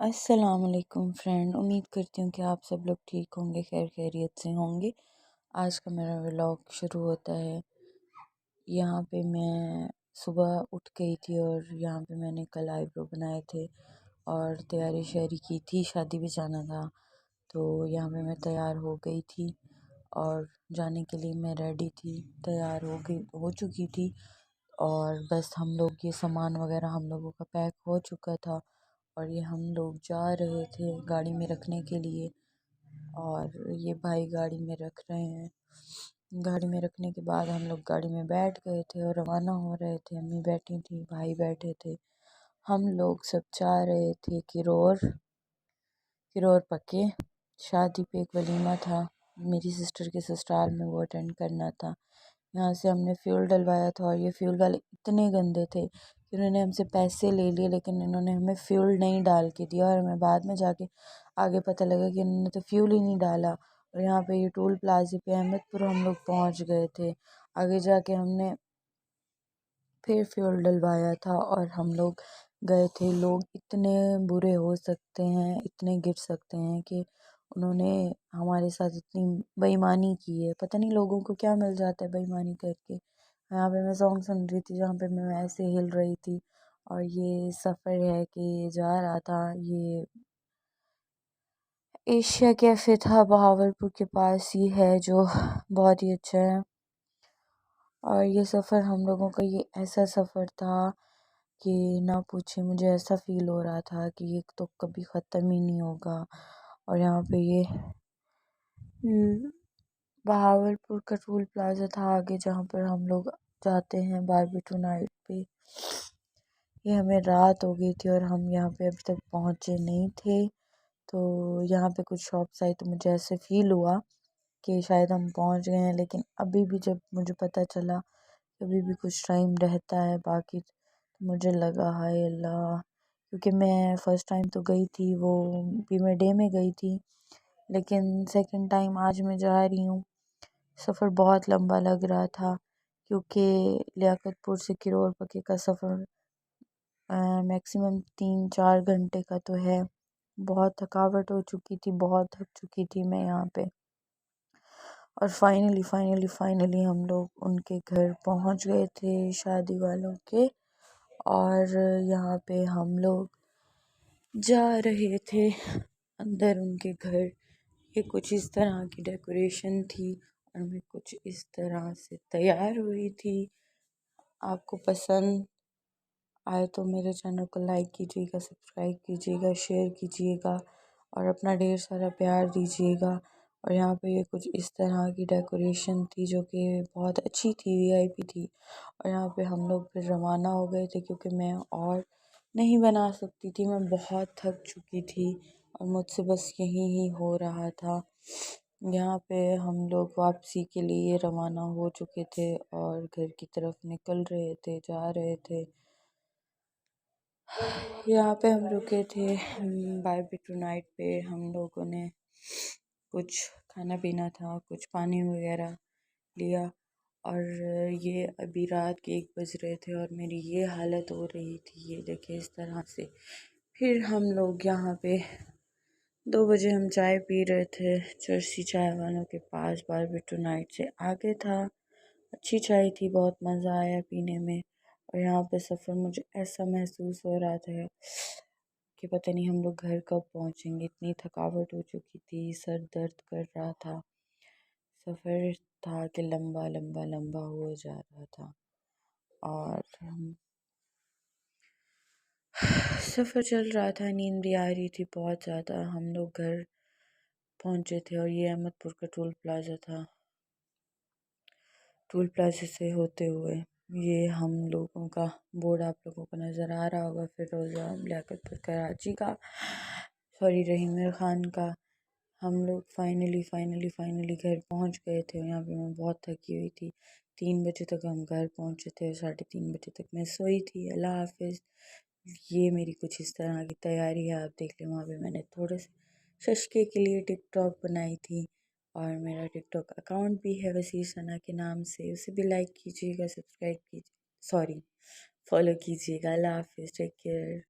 अस्सलाम वालेकुम फ्रेंड। उम्मीद करती हूँ कि आप सब लोग ठीक होंगे, खैर खैरियत से होंगे। आज का मेरा व्लॉग शुरू होता है। यहाँ पे मैं सुबह उठ गई थी और यहाँ पे मैंने कल आईब्रो बनाए थे और तैयारी शैयारी की थी, शादी भी जाना था। तो यहाँ पे मैं तैयार हो गई थी और जाने के लिए मैं रेडी थी, तैयार हो चुकी थी। और बस हम लोग ये सामान वगैरह हम लोगों का पैक हो चुका था और ये हम लोग जा रहे थे गाड़ी में रखने के लिए। और ये भाई गाड़ी में रख रहे हैं। गाड़ी में रखने के बाद हम लोग गाड़ी में बैठ गए थे और रवाना हो रहे थे। अम्मी बैठी थी, भाई बैठे थे। हम लोग सब जा रहे थे किरोर पक्के। शादी पे एक वलीमा था, मेरी सिस्टर के ससुराल में, वो अटेंड करना था। यहाँ से हमने फ्यूल डलवाया था और ये फ्यूल वाले इतने गंदे थे कि उन्होंने हमसे पैसे ले लिए, लेकिन इन्होंने हमें फ्यूल नहीं डाल के दिया। और हमें बाद में जाके आगे पता लगा कि इन्होंने तो फ्यूल ही नहीं डाला। और यहाँ पे ये टोल प्लाजे पे अहमदपुर हम लोग पहुँच गए थे। आगे जाके हमने फिर फ्यूल डलवाया था और हम लोग गए थे। लोग इतने बुरे हो सकते हैं, इतने गिर सकते हैं कि उन्होंने हमारे साथ इतनी बेईमानी की है। पता नहीं लोगों को क्या मिल जाता है बेईमानी करके। यहाँ पे मैं सॉन्ग सुन रही थी जहाँ पे मैं ऐसे हिल रही थी। और ये सफ़र है कि जा रहा था, ये एशिया कैफ़े था बहावलपुर के पास ही है, जो बहुत ही अच्छा है। और ये सफ़र हम लोगों का, ये ऐसा सफ़र था कि ना पूछे। मुझे ऐसा फ़ील हो रहा था कि ये तो कभी ख़त्म ही नहीं होगा। और यहाँ पे ये बहावलपुर का टोल प्लाज़ा था आगे, जहाँ पर हम लोग जाते हैं बारबेक्यू नाइट पे। ये हमें रात हो गई थी और हम यहाँ पे अभी तक पहुँचे नहीं थे। तो यहाँ पे कुछ शॉप्स आई तो मुझे ऐसे फ़ील हुआ कि शायद हम पहुँच गए हैं। लेकिन अभी भी जब मुझे पता चला कि अभी भी कुछ टाइम रहता है बाकी, तो मुझे लगा हाय अल्लाह। क्योंकि मैं फ़र्स्ट टाइम तो गई थी, वो भी मैं डे में गई थी, लेकिन सेकंड टाइम आज मैं जा रही हूँ। सफ़र बहुत लंबा लग रहा था क्योंकि लियाकतपुर से किरोर पक्के का सफ़र मैक्सिमम 3-4 घंटे का तो है। बहुत थकावट हो चुकी थी, बहुत थक चुकी थी मैं यहाँ पे। और फाइनली हम लोग उनके घर पहुँच गए थे, शादी वालों के। और यहाँ पे हम लोग जा रहे थे अंदर उनके घर। ये कुछ इस तरह की डेकोरेशन थी और मैं कुछ इस तरह से तैयार हुई थी। आपको पसंद आए तो मेरे चैनल को लाइक कीजिएगा, सब्सक्राइब कीजिएगा, शेयर कीजिएगा और अपना ढेर सारा प्यार दीजिएगा। और यहाँ पे ये कुछ इस तरह की डेकोरेशन थी जो कि बहुत अच्छी थी, वीआईपी थी। और यहाँ पे हम लोग फिर रवाना हो गए थे क्योंकि मैं और नहीं बना सकती थी, मैं बहुत थक चुकी थी और मुझसे बस यही ही हो रहा था। यहाँ पे हम लोग वापसी के लिए रवाना हो चुके थे और घर की तरफ निकल रहे थे, जा रहे थे। यहाँ पे हम रुके थे बारबेक्यू नाइट पे। हम लोगों ने कुछ खाना पीना था, कुछ पानी वगैरह लिया। और ये अभी रात के 1 बज रहे थे और मेरी ये हालत हो रही थी, ये देखिए इस तरह से। फिर हम लोग यहाँ पे 2 बजे हम चाय पी रहे थे चर्सी चाय वालों के पास, बारबेक्यू नाइट से आगे था। अच्छी चाय थी, बहुत मज़ा आया पीने में। और यहाँ पे सफ़र मुझे ऐसा महसूस हो रहा था कि पता नहीं हम लोग घर कब पहुँचेंगे। इतनी थकावट हो चुकी थी, सर दर्द कर रहा था। सफ़र था कि लंबा लंबा लंबा हो जा रहा था। और सफ़र चल रहा था, नींद भी आ रही थी बहुत ज़्यादा। हम लोग घर पहुँचे थे और ये अहमदपुर का टोल प्लाज़ा था। टोल प्लाज़े से होते हुए ये हम लोगों का बोर्ड आप लोगों को नज़र आ रहा होगा, फिरोज़ा लियाकतपुर कराची का, सॉरी रहीम ख़ान का। हम लोग फाइनली घर पहुंच गए थे। यहाँ पे मैं बहुत थकी हुई थी। 3 बजे तक हम घर पहुंचे थे और 3:30 बजे तक मैं सोई थी। अल्लाह हाफिज़। ये मेरी कुछ इस तरह की तैयारी है, आप देख लें। वहाँ पे मैंने थोड़े से शशके के लिए टिकटॉक बनाई थी और मेरा टिकटॉक अकाउंट भी है वसीर सना के नाम से, उसे भी लाइक कीजिएगा, सब्सक्राइब कीजिए, सॉरी फॉलो कीजिएगा। अल्लाह हाफिज़, टेक केयर।